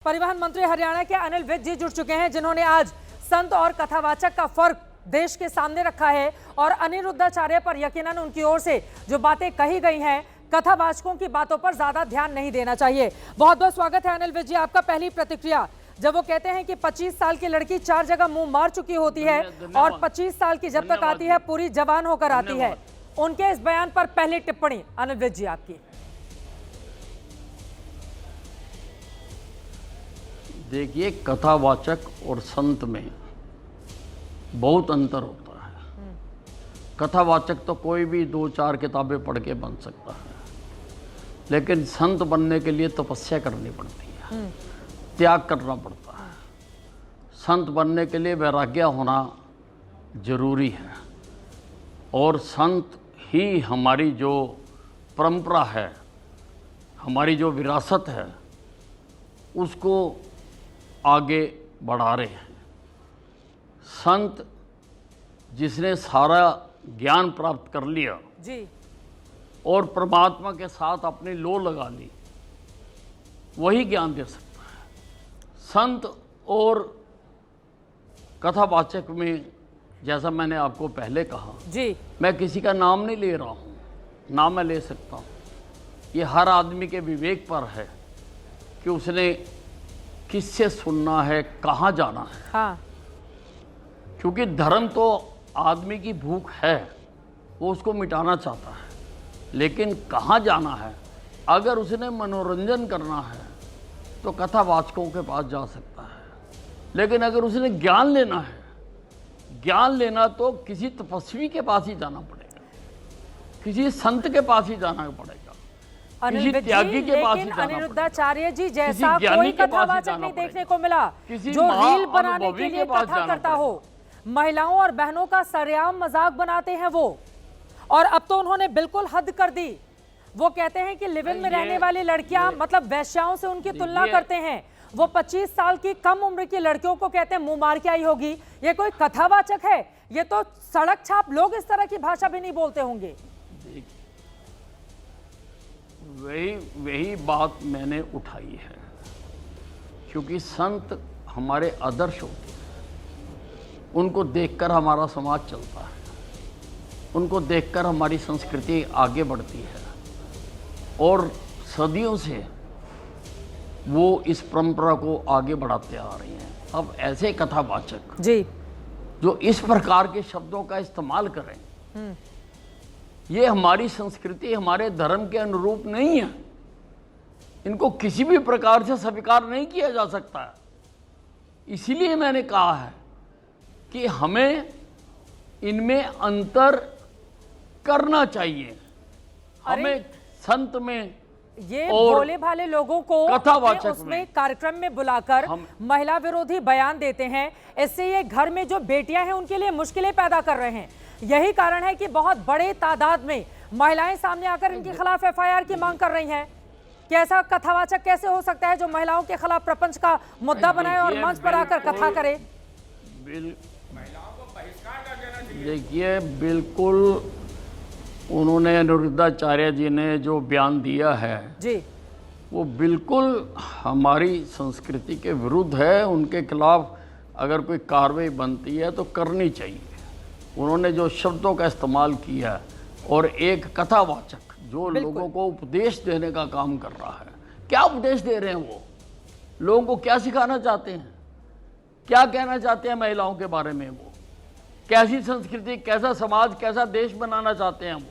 परिवहन मंत्री हरियाणा के अनिल विज जी जुड़ चुके हैं, जिन्होंने आज संत और कथावाचक का फर्क देश के सामने रखा है और अनिरुद्धाचार्य पर यकीनन उनकी ओर से जो बातें कही गई हैं, कथावाचकों की बातों पर ज्यादा ध्यान नहीं देना चाहिए। बहुत बहुत स्वागत है अनिल विज जी, आपका पहली प्रतिक्रिया जब वो कहते हैं कि 25 साल की लड़की 4 जगह मुंह मार चुकी होती है और 25 साल की जब तक आती है पूरी जवान होकर आती है, उनके इस बयान पर पहली टिप्पणी अनिल विज जी आपकी। देखिए, कथावाचक और संत में बहुत अंतर होता है। कथावाचक तो कोई भी 2-4 किताबें पढ़ के बन सकता है, लेकिन संत बनने के लिए तपस्या करनी पड़ती है, त्याग करना पड़ता है। संत बनने के लिए वैराग्य होना जरूरी है और संत ही हमारी जो परंपरा है, हमारी जो विरासत है, उसको आगे बढ़ा रहे हैं। संत जिसने सारा ज्ञान प्राप्त कर लिया जी और परमात्मा के साथ अपनी लो लगा ली, वही ज्ञान दे सकता है। संत और कथावाचक में, जैसा मैंने आपको पहले कहा जी, मैं किसी का नाम नहीं ले रहा हूँ, नाम मैं ले सकता हूँ। ये हर आदमी के विवेक पर है कि उसने किससे सुनना है, कहाँ जाना है। हाँ, क्योंकि धर्म तो आदमी की भूख है, वो उसको मिटाना चाहता है, लेकिन कहाँ जाना है, अगर उसने मनोरंजन करना है तो कथावाचकों के पास जा सकता है। लेकिन अगर उसने ज्ञान लेना है, ज्ञान लेना तो किसी तपस्वी के पास ही जाना पड़ेगा, किसी संत के पास ही जाना पड़ेगा, किसी त्यागी के पास ही जाना पड़ेगा। अनिरुद्धाचार्य जी जैसा कोई कथावाचक नहीं देखने को मिला जो रील बनाने के लिए कथा करता हो, महिलाओं और बहनों का सरेआम मजाक बनाते हैं वो। और अब तो उन्होंने बिल्कुल हद कर दी। वो कहते हैं कि लिव इन में रहने वाली लड़कियां मतलब वैश्याओं से उनकी तुलना करते हैं। वो 25 साल की कम उम्र की लड़कियों को कहते हैं मुंह मार के आई होगी। ये कोई कथावाचक है? ये तो सड़क छाप लोग इस तरह की भाषा भी नहीं बोलते होंगे। वही बात मैंने उठाई है, क्योंकि संत हमारे आदर्श होते हैं। उनको देखकर हमारा समाज चलता है, उनको देखकर हमारी संस्कृति आगे बढ़ती है और सदियों से वो इस परंपरा को आगे बढ़ाते आ रहे हैं। अब ऐसे कथावाचक जी जो इस प्रकार के शब्दों का इस्तेमाल करें, ये हमारी संस्कृति, हमारे धर्म के अनुरूप नहीं है। इनको किसी भी प्रकार से स्वीकार नहीं किया जा सकता है। इसीलिए मैंने कहा है कि हमें इनमें अंतर करना चाहिए। हमें संत में ये भोले भाले लोगों को कथावाचक उसमें कार्यक्रम में बुलाकर महिला विरोधी बयान देते हैं। इससे ये घर में जो बेटियां हैं उनके लिए मुश्किलें पैदा कर रहे हैं। यही कारण है कि बहुत बड़े तादाद में महिलाएं सामने आकर इनके खिलाफ एफआईआर की मांग कर रही हैं। कि ऐसा कथावाचक कैसे हो सकता है जो महिलाओं के खिलाफ प्रपंच का मुद्दा बनाए और मंच पर आकर कथा करे। देखिए, बिल्कुल उन्होंने, अनिरुद्धाचार्य जी ने जो बयान दिया है जी, वो बिल्कुल हमारी संस्कृति के विरुद्ध है। उनके खिलाफ अगर कोई कार्रवाई बनती है तो करनी चाहिए। उन्होंने जो शब्दों का इस्तेमाल किया और एक कथावाचक जो लोगों को उपदेश देने का काम कर रहा है, क्या उपदेश दे रहे हैं वो? लोगों को क्या सिखाना चाहते हैं, क्या कहना चाहते हैं महिलाओं के बारे में? वो कैसी संस्कृति, कैसा समाज, कैसा देश बनाना चाहते हैं वो?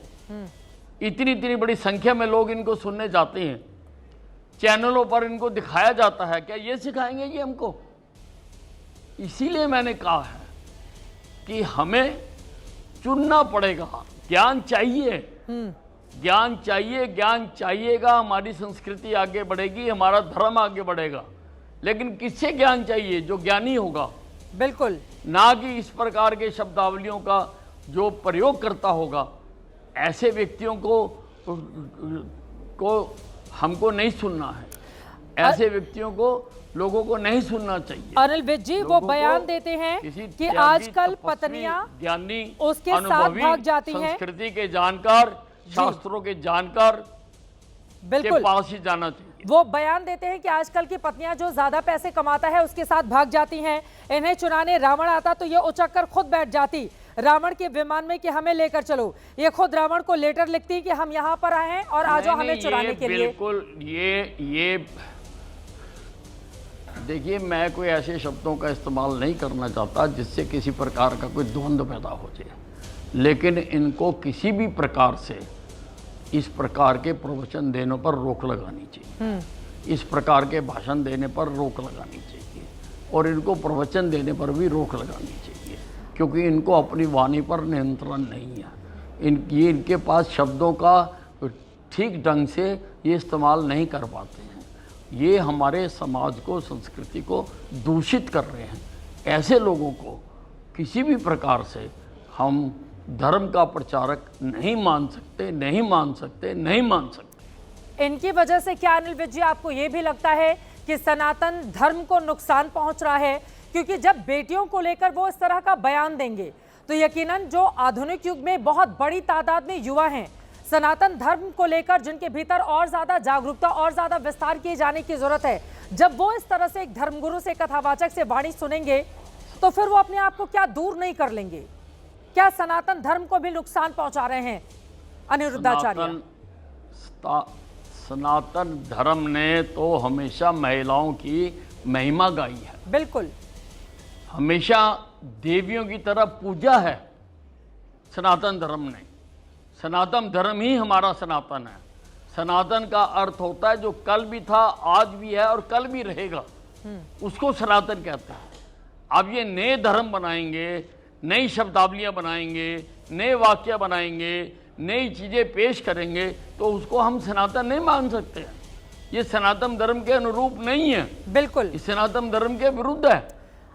इतनी बड़ी संख्या में लोग इनको सुनने जाते हैं, चैनलों पर इनको दिखाया जाता है, क्या ये सिखाएंगे ये हमको? इसीलिए मैंने कहा है कि हमें चुनना पड़ेगा। ज्ञान चाहिए, ज्ञान चाहिए, ज्ञान चाहिएगा, हमारी संस्कृति आगे बढ़ेगी, हमारा धर्म आगे बढ़ेगा। लेकिन किससे ज्ञान चाहिए? जो ज्ञानी होगा, बिल्कुल, ना कि इस प्रकार के शब्दावलियों का जो प्रयोग करता होगा। ऐसे व्यक्तियों को हमको नहीं सुनना है, ऐसे व्यक्तियों को लोगों को नहीं सुनना चाहिए। अनिल विज जी वो बयान देते हैं कि आजकल पत्नियां ज्ञानी, उसके साथ भाग जाती हैं, संस्कृति के जानकार, शास्त्रों के जानकार के पास ही जाना चाहिए। वो बयान देते हैं कि आजकल की पत्नियां जो ज्यादा पैसे कमाता है उसके साथ भाग जाती हैं, इन्हें चुराने रावण आता तो ये उचक कर खुद बैठ जाती रावण के विमान में कि हमें लेकर चलो। ये खुद रावण को लेटर लिखती कि हम यहाँ पर आए हैं और आ जाओ हमें चुराने के लिए। बिल्कुल ये देखिए, मैं कोई ऐसे शब्दों का इस्तेमाल नहीं करना चाहता जिससे किसी प्रकार का कोई द्वंद्व पैदा हो जाए, लेकिन इनको किसी भी प्रकार से इस प्रकार के प्रवचन देने पर रोक लगानी चाहिए, इस प्रकार के भाषण देने पर रोक लगानी चाहिए और इनको प्रवचन देने पर भी रोक लगानी चाहिए, क्योंकि इनको अपनी वाणी पर नियंत्रण नहीं है। इनके पास शब्दों का ठीक ढंग से ये इस्तेमाल नहीं कर पाते हैं। ये हमारे समाज को, संस्कृति को दूषित कर रहे हैं। ऐसे लोगों को किसी भी प्रकार से हम धर्म का प्रचारक नहीं मान सकते, नहीं मान सकते, नहीं मान सकते। इनकी वजह से क्या अनिल विज जी आपको ये भी लगता है कि सनातन धर्म को नुकसान पहुंच रहा है? क्योंकि जब बेटियों को लेकर वो इस तरह का बयान देंगे तो यकीनन जो आधुनिक युग में बहुत बड़ी तादाद में युवा हैं, सनातन धर्म को लेकर जिनके भीतर और ज्यादा जागरूकता और ज्यादा विस्तार किए जाने की जरूरत है, जब वो इस तरह से एक धर्मगुरु से, कथावाचक से वाणी सुनेंगे तो फिर वो अपने आप को क्या दूर नहीं कर लेंगे? क्या सनातन धर्म को भी नुकसान पहुंचा रहे हैं अनिरुद्धाचार्य? सनातन धर्म ने तो हमेशा महिलाओं की महिमा गाई है, बिल्कुल, हमेशा देवियों की तरह पूजा है सनातन धर्म ने। सनातन धर्म ही हमारा सनातन है। सनातन का अर्थ होता है जो कल भी था, आज भी है और कल भी रहेगा, उसको सनातन कहते हैं। अब ये नए धर्म बनाएंगे, नई शब्दावलियां बनाएंगे, नए वाक्य बनाएंगे, नई चीजें पेश करेंगे तो उसको हम सनातन नहीं मान सकते हैं। ये सनातन धर्म के अनुरूप नहीं है, बिल्कुल, ये सनातन धर्म के विरुद्ध है।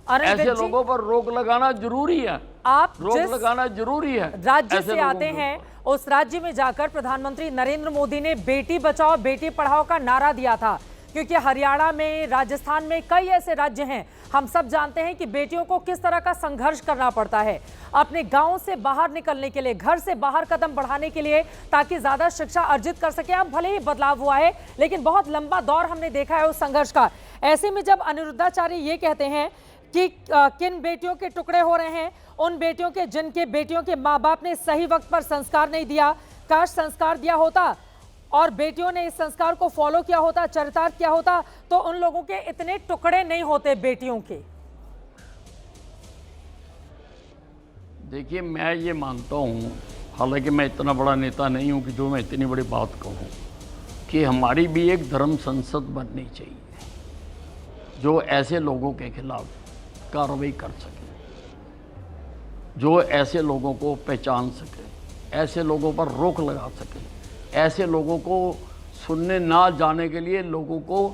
ऐसे लोगों पर रोक लगाना जरूरी है, आप रोक लगाना जरूरी है। राज्य से आते हैं, उस राज्य में जाकर प्रधानमंत्री नरेंद्र मोदी ने बेटी बचाओ बेटी पढ़ाओ का नारा दिया था, क्योंकि हरियाणा में, राजस्थान में कई ऐसे राज्य हैं, हम सब जानते हैं कि बेटियों को किस तरह का संघर्ष करना पड़ता है अपने गांव से बाहर निकलने के लिए, घर से बाहर कदम बढ़ाने के लिए, ताकि ज्यादा शिक्षा अर्जित कर सके। अब भले ही बदलाव हुआ है लेकिन बहुत लंबा दौर हमने देखा है उस संघर्ष का। ऐसे में जब अनिरुद्धाचार्य ये कहते हैं कि किन बेटियों के टुकड़े हो रहे हैं, उन बेटियों के जिनके बेटियों के माँ बाप ने सही वक्त पर संस्कार नहीं दिया, काश संस्कार दिया होता और बेटियों ने इस संस्कार को फॉलो किया होता, चरितार्थ किया होता, तो उन लोगों के इतने टुकड़े नहीं होते बेटियों के। देखिए, मैं ये मानता हूँ, हालांकि मैं इतना बड़ा नेता नहीं हूँ कि जो मैं इतनी बड़ी बात कहूँ, कि हमारी भी एक धर्म संसद बननी चाहिए जो ऐसे लोगों के खिलाफ कार्रवाई कर सके, जो ऐसे लोगों को पहचान सके, ऐसे लोगों पर रोक लगा सके, ऐसे लोगों को सुनने ना जाने के लिए लोगों को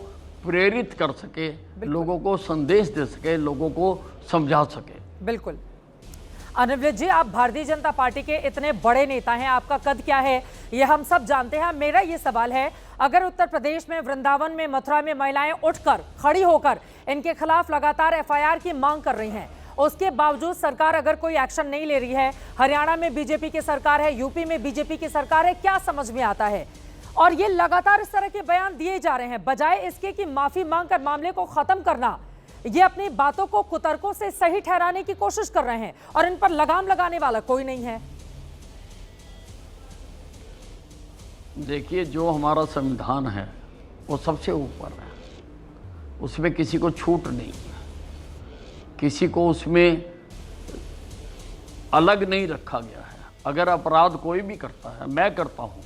प्रेरित कर सके, लोगों को संदेश दे सके, लोगों को समझा सके। बिल्कुल। अनिल जी, आप भारतीय जनता पार्टी के इतने बड़े नेता हैं, आपका कद क्या है ये हम सब जानते हैं। मेरा ये सवाल है, अगर उत्तर प्रदेश में, वृंदावन में, मथुरा में महिलाएं उठकर, खड़ी होकर इनके खिलाफ लगातार एफआईआर की मांग कर रही हैं, उसके बावजूद सरकार अगर कोई एक्शन नहीं ले रही है, हरियाणा में बीजेपी की सरकार है, यूपी में बीजेपी की सरकार है, क्या समझ में आता है? और ये लगातार इस तरह के बयान दिए जा रहे हैं, बजाय इसके कि माफी मांगकर मामले को खत्म करना, ये अपनी बातों को कुतर्कों से सही ठहराने की कोशिश कर रहे हैं और इन पर लगाम लगाने वाला कोई नहीं है। देखिए, जो हमारा संविधान है वो सबसे ऊपर है, उसमें किसी को छूट नहीं है, किसी को उसमें अलग नहीं रखा गया है। अगर अपराध कोई भी करता है, मैं करता हूँ,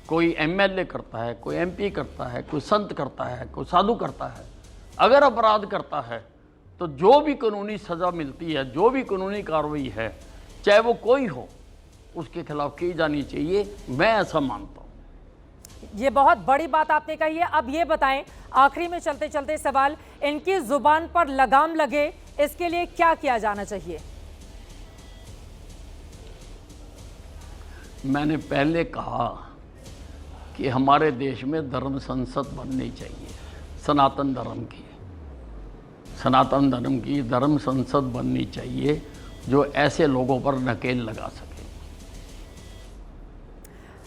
कोई एमएलए करता है, कोई एमपी करता है, कोई संत करता है, कोई साधु करता है, अगर अपराध करता है तो जो भी कानूनी सज़ा मिलती है, जो भी कानूनी कार्रवाई है, चाहे वो कोई हो, उसके खिलाफ की जानी चाहिए। मैं ऐसा मानता हूँ। ये बहुत बड़ी बात आपने कही है। अब ये बताएं, आखिरी में चलते चलते सवाल, इनकी जुबान पर लगाम लगे इसके लिए क्या किया जाना चाहिए? मैंने पहले कहा कि हमारे देश में धर्म संसद बननी चाहिए, सनातन धर्म की, सनातन धर्म की धर्म संसद बननी चाहिए जो ऐसे लोगों पर नकेल लगा सके।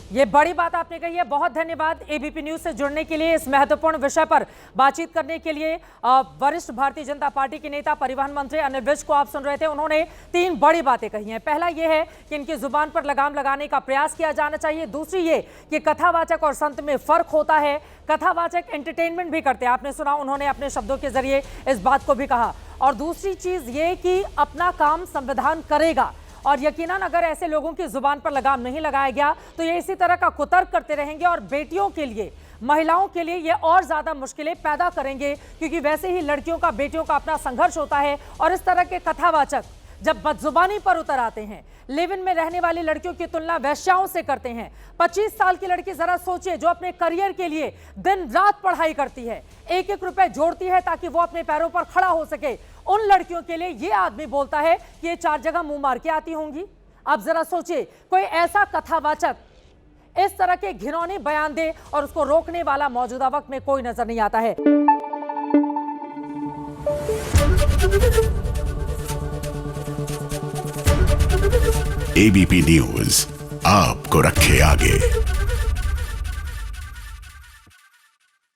ये बड़ी बात आपने कही है। बहुत धन्यवाद एबीपी न्यूज से जुड़ने के लिए, इस महत्वपूर्ण विषय पर बातचीत करने के लिए। वरिष्ठ भारतीय जनता पार्टी के नेता परिवहन मंत्री अनिल विज को आप सुन रहे थे। उन्होंने 3 बड़ी बातें कही हैं। पहला ये है कि इनकी जुबान पर लगाम लगाने का प्रयास किया जाना चाहिए। दूसरी ये कि कथावाचक और संत में फर्क होता है। कथावाचक एंटरटेनमेंट भी करते हैं, आपने सुना, उन्होंने अपने शब्दों के जरिए इस बात को भी कहा। और दूसरी चीज ये कि अपना काम संविधान करेगा, और यकीनन अगर ऐसे लोगों की जुबान पर लगाम नहीं लगाया गया तो ये इसी तरह का कुतर्क करते रहेंगे और बेटियों के लिए, महिलाओं के लिए ये और ज्यादा मुश्किलें पैदा करेंगे, क्योंकि वैसे ही लड़कियों का, बेटियों का अपना संघर्ष होता है। और इस तरह के कथावाचक जब बदजुबानी पर उतर आते हैं, लिव इन में रहने वाली लड़कियों की तुलना वेश्याओं से करते हैं। 25 साल की लड़की, जरा सोचिए, जो अपने करियर के लिए दिन रात पढ़ाई करती है, एक एक रुपए जोड़ती है ताकि वो अपने पैरों पर खड़ा हो सके, उन लड़कियों के लिए ये आदमी बोलता है कि ये 4 जगह मुंह मार के आती होंगी। आप जरा सोचिए, कोई ऐसा कथावाचक इस तरह के घिनौने बयान दे और उसको रोकने वाला मौजूदा वक्त में कोई नजर नहीं आता है। एबीपी न्यूज आपको रखे आगे।